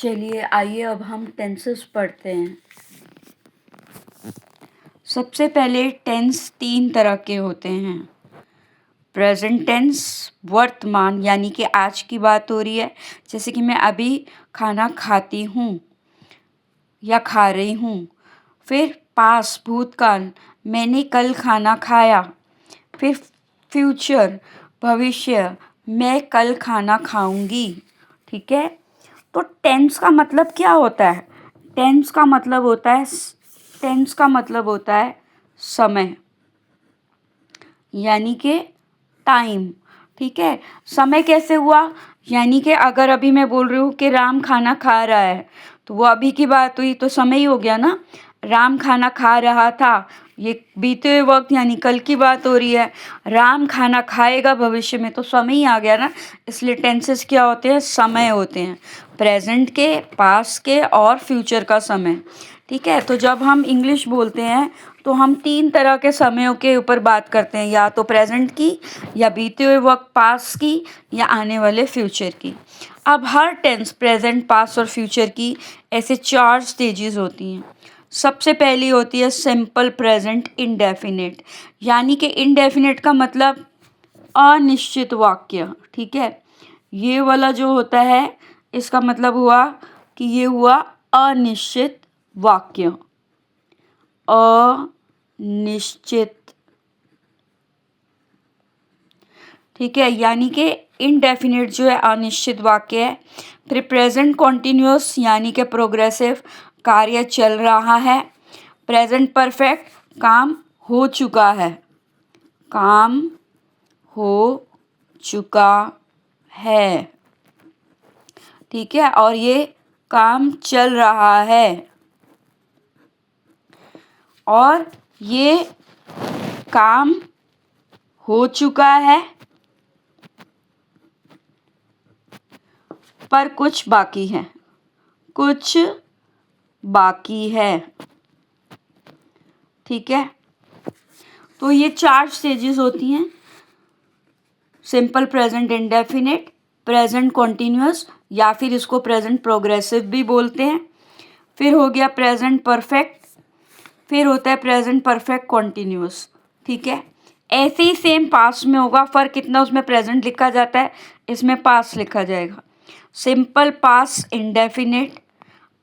चलिए आइए अब हम टेंसेस पढ़ते हैं। सबसे पहले टेंस 3 तरह के होते हैं। प्रेजेंट टेंस वर्तमान यानी कि आज की बात हो रही है, जैसे कि मैं अभी खाना खाती हूँ या खा रही हूँ। फिर पास भूतकाल, मैंने कल खाना खाया। फिर फ्यूचर भविष्य, मैं कल खाना खाऊंगी। ठीक है, तो टेंस का मतलब क्या होता है? टेंस का मतलब होता है समय यानी कि टाइम। ठीक है, समय कैसे हुआ? यानी कि अगर अभी मैं बोल रही हूँ कि राम खाना खा रहा है, तो वो अभी की बात हुई तो समय ही हो गया ना। राम खाना खा रहा था, ये बीते हुए वक्त यानी कल की बात हो रही है। राम खाना खाएगा भविष्य में, तो समय ही आ गया ना। इसलिए टेंसेस क्या होते हैं? समय होते हैं, प्रेजेंट के, पास्ट के और फ्यूचर का समय। ठीक है, तो जब हम इंग्लिश बोलते हैं तो हम 3 तरह के समयों के ऊपर बात करते हैं, या तो प्रेजेंट की, या बीते हुए वक्त पास्ट की, या आने वाले फ्यूचर की। अब हर टेंस प्रेजेंट, पास्ट और फ्यूचर की ऐसे 4 स्टेजेस होती हैं। सबसे पहली होती है सिंपल प्रेजेंट इंडेफिनिट, यानी कि इंडेफिनिट का मतलब अनिश्चित वाक्य। ठीक है, ये वाला जो होता है इसका मतलब हुआ कि ये हुआ अनिश्चित वाक्य। अनिश्चित, ठीक है, यानी कि इनडेफिनिट जो है अनिश्चित वाक्य है। फिर प्रेजेंट कॉन्टिन्यूअस यानी कि प्रोग्रेसिव, कार्य चल रहा है। प्रेजेंट परफेक्ट, काम हो चुका है, काम हो चुका है। ठीक है, और ये काम चल रहा है, और ये काम हो चुका है पर कुछ बाकी है, कुछ बाकी है। ठीक है, तो ये 4 स्टेजेस होती हैं। Simple present indefinite, present continuous, या फिर इसको प्रेजेंट प्रोग्रेसिव भी बोलते हैं। फिर हो गया प्रेजेंट परफेक्ट, फिर होता है प्रेजेंट परफेक्ट कॉन्टिन्यूअस। ठीक है, ऐसे ही सेम पास्ट में होगा, फ़र्क कितना, उसमें प्रेजेंट लिखा जाता है, इसमें पास्ट लिखा जाएगा। Simple past indefinite,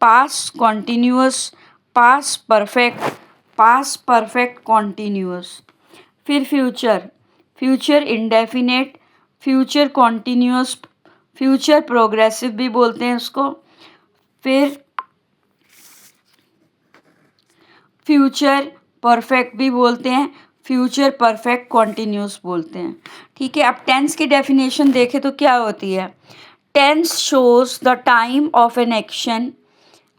past continuous, past perfect continuous. फिर future, future indefinite, future continuous, future progressive भी बोलते हैं उसको। फिर फ्यूचर परफेक्ट भी बोलते हैं, फ्यूचर परफेक्ट कॉन्टिन्यूअस बोलते हैं। ठीक है, अब टेंस की डेफिनेशन देखें तो क्या होती है? Tense shows the time of an action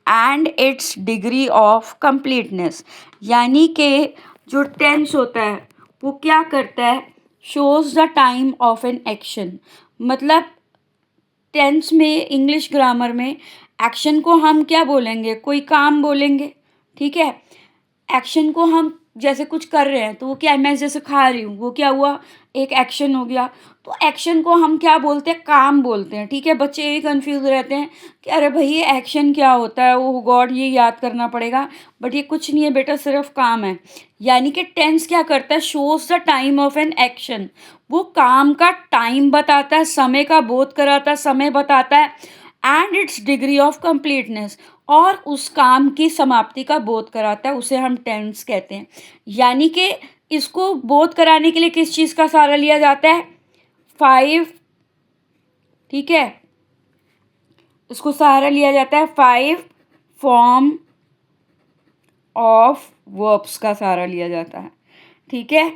and its degree of completeness, यानी कि जो टेंस होता है वो क्या करता है? Shows the time of an action. मतलब टेंस में, इंग्लिश ग्रामर में एक्शन को हम क्या बोलेंगे? कोई काम बोलेंगे। ठीक है, एक्शन को हम जैसे कुछ कर रहे हैं तो वो क्या है? मैं जैसे खा रही हूँ, वो क्या हुआ? एक एक्शन हो गया। तो एक्शन को हम क्या बोलते हैं? काम बोलते हैं। ठीक है, बच्चे यही कंफ्यूज रहते हैं कि अरे भाई ये एक्शन क्या होता है, ओ गॉड ये याद करना पड़ेगा। बट ये कुछ नहीं है बेटा, सिर्फ काम है। यानी कि टेंस क्या करता है? Shows the time of an action, वो काम का टाइम बताता है, समय का बोध कराता है, समय बताता है। And its degree of completeness, और उस काम की समाप्ति का बोध कराता है, उसे हम टेंस कहते हैं। यानी कि इसको बोध कराने के लिए किस चीज़ का सहारा लिया जाता है? 5, ठीक है, इसको सहारा लिया जाता है 5 फॉर्म ऑफ वर्ब्स का सहारा लिया जाता है। ठीक है,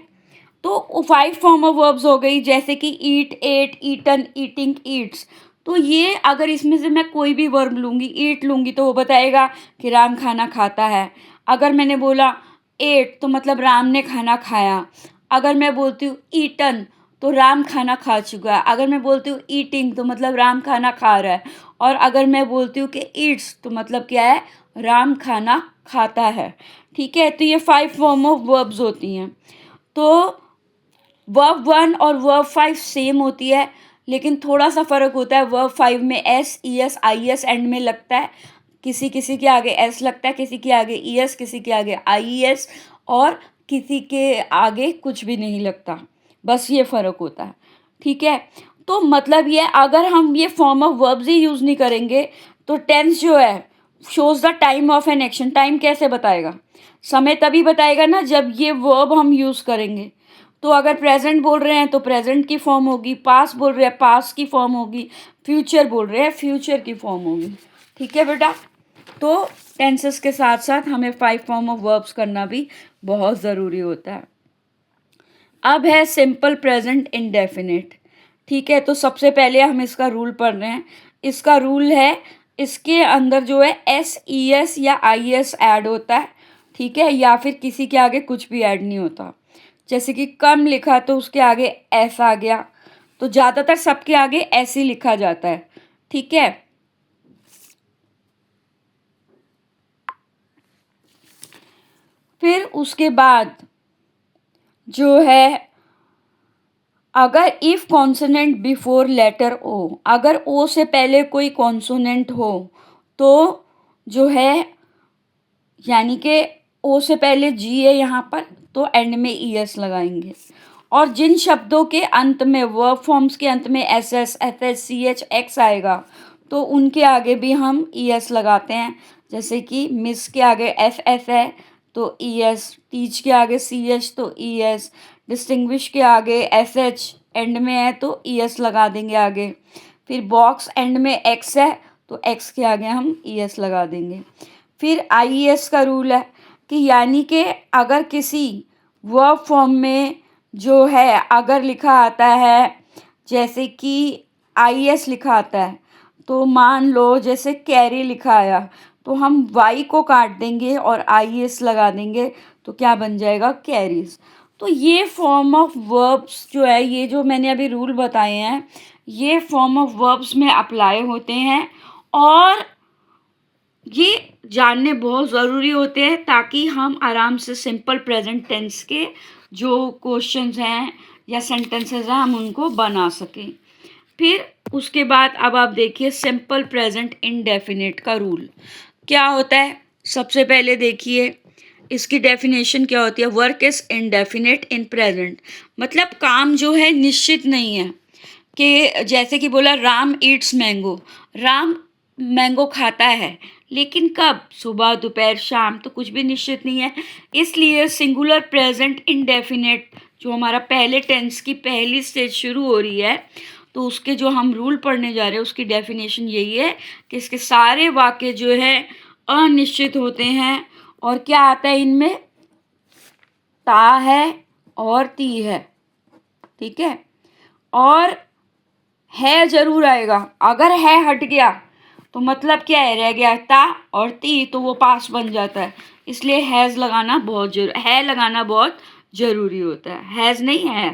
तो 5 फॉर्म ऑफ वर्ब्स हो गई, जैसे कि ईट, एट, ईटन, ईटिंग, ईट्स। तो ये अगर इसमें से मैं कोई भी वर्ब लूँगी, ईट लूँगी, तो वो बताएगा कि राम खाना खाता है। अगर मैंने बोला एट तो मतलब राम ने खाना खाया। अगर मैं बोलती हूँ ईटन तो राम खाना खा चुका है। अगर मैं बोलती हूँ ईटिंग तो मतलब राम खाना खा रहा है। और अगर मैं बोलती हूँ कि ईट्स तो मतलब क्या है? राम खाना खाता है। ठीक है, तो ये 5 फॉर्म ऑफ वर्ब्स होती हैं। तो वर्ब 1 और वर्ब 5 सेम होती है, लेकिन थोड़ा सा फ़र्क होता है। वर्ब 5 में S, E S, I S and में लगता है, किसी किसी के आगे एस लगता है, किसी के आगे ई एस, किसी के आगे आई एस, और किसी के आगे कुछ भी नहीं लगता। बस ये फ़र्क होता है, ठीक है। तो मतलब ये, अगर हम ये form of verbs he use नहीं करेंगे तो टेंस जो है shows the time of an action. Time कैसे बताएगा? समय तभी बताएगा ना जब ये वर्ब हम यूज़ करेंगे। तो अगर प्रेजेंट बोल रहे हैं तो प्रेजेंट की फॉर्म होगी, पास्ट बोल रहे हैं पास्ट की फॉर्म होगी, फ्यूचर बोल रहे हैं फ्यूचर की फॉर्म होगी, ठीक है बेटा। तो टेंसेस के साथ साथ हमें 5 फॉर्म ऑफ वर्ब्स करना भी बहुत ज़रूरी होता है। अब है सिंपल प्रेजेंट इंडेफिनिट, ठीक है। तो सबसे पहले हम इसका रूल पढ़ रहे हैं। इसका रूल है, इसके अंदर जो है एस, ई एस या आई एस ऐड होता है, ठीक है, या फिर किसी के आगे कुछ भी ऐड नहीं होता। जैसे कि कम लिखा तो उसके आगे एस आ गया, तो ज़्यादातर सबके आगे एस ही लिखा जाता है, ठीक है। फिर उसके बाद जो है, अगर इफ कॉन्सोनेंट बिफोर लेटर ओ, अगर ओ से पहले कोई कॉन्सोनेंट हो तो जो है, यानी कि ओ से पहले जी है यहाँ पर, तो एंड में ई एस लगाएंगे। और जिन शब्दों के अंत में, वर्ब फॉर्म्स के अंत में S S, F S, C H, X आएगा तो उनके आगे भी हम ई एस लगाते हैं। जैसे कि मिस के आगे एफ एफ है तो ई एस, टीच के आगे सी एच तो ई एस, डिस्टिंग्विश के आगे एस एच एंड में है तो ई एस लगा देंगे आगे। फिर बॉक्स एंड में एक्स है तो एक्स के आगे हम ई एस लगा देंगे। फिर आई एस का रूल है कि यानी कि अगर किसी वर्ब फॉर्म में जो है अगर लिखा आता है, जैसे कि आई एस लिखा आता है, तो मान लो जैसे कैरी लिखा आया तो हम वाई को काट देंगे और आई एस लगा देंगे, तो क्या बन जाएगा? कैरीज। तो ये फॉर्म ऑफ वर्ब्स जो है, ये जो मैंने अभी रूल बताए हैं, ये फॉर्म ऑफ वर्ब्स में अप्लाई होते हैं और ये जानने बहुत ज़रूरी होते हैं ताकि हम आराम से सिंपल प्रेजेंट टेंस के जो क्वेश्चंस हैं या सेंटेंसेस हैं हम उनको बना सकें। फिर उसके बाद अब आप देखिए सिंपल प्रेजेंट इंडेफिनिट का रूल क्या होता है। सबसे पहले देखिए इसकी डेफिनेशन क्या होती है। Work is indefinite in present, मतलब काम जो है निश्चित नहीं है। कि जैसे कि बोला Ram Yeats mango, Ram mango खाता है, लेकिन कब? सुबह, दोपहर, शाम, तो कुछ भी निश्चित नहीं है। इसलिए सिंगुलर प्रेजेंट इंडेफिनिट जो हमारा पहले टेंस की पहली स्टेज शुरू हो रही है, तो उसके जो हम रूल पढ़ने जा रहे हैं उसकी डेफिनेशन यही है कि इसके सारे वाक्य जो है अनिश्चित होते हैं। और क्या आता है इनमें? ता है और ती है, ठीक है। और है जरूर आएगा, अगर है हट गया तो मतलब क्या है? रह गया ता और ती, तो वो पास बन जाता है। इसलिए हैज़ लगाना बहुत है लगाना बहुत ज़रूरी होता है, हैज़ नहीं है।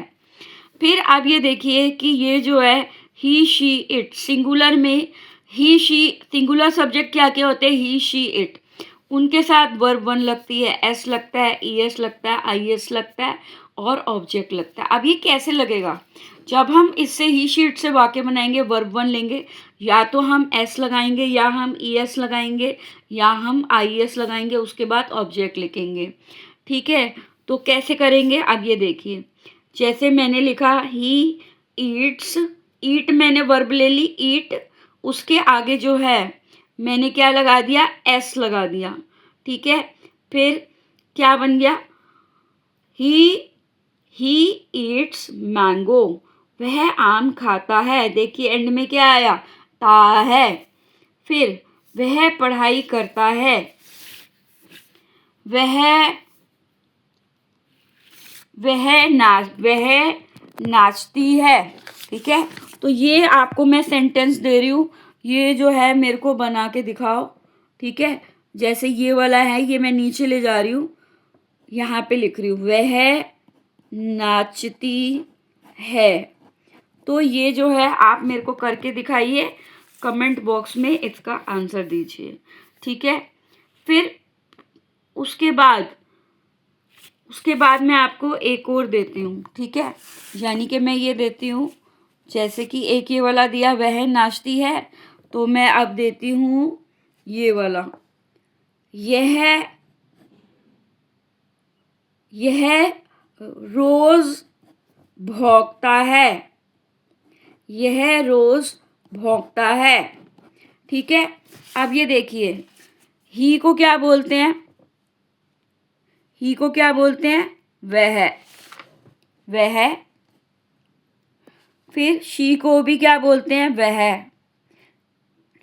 फिर आप ये देखिए कि ये जो है ही शी इट, सिंगुलर में ही शी, सिंगुलर सब्जेक्ट क्या क्या होते हैं? ही शी इट, उनके साथ वर्ब वन लगती है, एस लगता है, ई एस लगता है, आई एस लगता है और ऑब्जेक्ट लगता है। अब ये कैसे लगेगा? जब हम इससे ही शीट से वाक्य बनाएंगे, वर्ब वन लेंगे, या तो हम एस लगाएंगे या हम ई एस लगाएंगे या हम आई एस लगाएंगे, उसके बाद ऑब्जेक्ट लिखेंगे, ठीक है। तो कैसे करेंगे? अब ये देखिए, जैसे मैंने लिखा ही ईट्स, ईट मैंने वर्ब ले ली ईट, उसके आगे जो है मैंने क्या लगा दिया? एस लगा दिया, ठीक है। फिर क्या बन गया? ही ईट्स मैंगो, वह आम खाता है। देखिए एंड में क्या आया? ता है। फिर वह पढ़ाई करता है, वह नाचती है, ठीक है। तो ये आपको मैं सेंटेंस दे रही हूँ, ये जो है मेरे को बना के दिखाओ, ठीक है। जैसे ये वाला है, ये मैं नीचे ले जा रही हूँ, यहाँ पे लिख रही हूँ वह नाचती है। तो ये जो है आप मेरे को करके दिखाइए, कमेंट बॉक्स में इसका आंसर दीजिए, ठीक है। फिर उसके बाद मैं आपको एक और देती हूँ, ठीक है। यानी कि मैं ये देती हूँ जैसे कि एक ये वाला दिया, वह नाचती है, तो मैं अब देती हूँ ये वाला, यह रोज भौंकता है, यह रोज भौंकता है। ठीक है, अब ये देखिए, ही को क्या बोलते हैं, ही को क्या बोलते हैं, वह। फिर शी को भी क्या बोलते हैं, वह।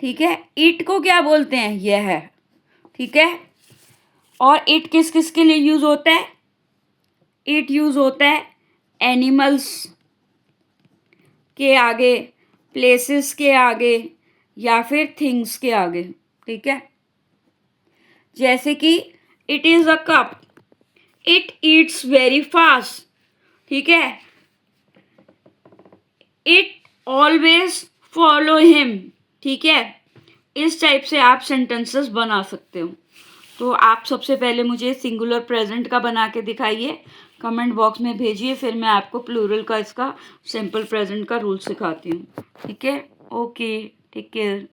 ठीक है, इट को क्या बोलते हैं, यह। ठीक है, और इट किस किस के लिए यूज होता है, इट यूज होता है एनिमल्स के आगे, प्लेसेस के आगे, या फिर थिंग्स के आगे। ठीक है, जैसे कि it is a cup, it eats very fast. ठीक है, इट ऑलवेज फॉलो हिम। ठीक है, इस टाइप से आप सेंटेंसेस बना सकते हो। तो आप सबसे पहले मुझे सिंगुलर प्रेजेंट का बना के दिखाइए, कमेंट बॉक्स में भेजिए, फिर मैं आपको प्लूरल का इसका सिंपल प्रेजेंट का रूल सिखाती हूँ। ठीक है, ओके, टेक केयर।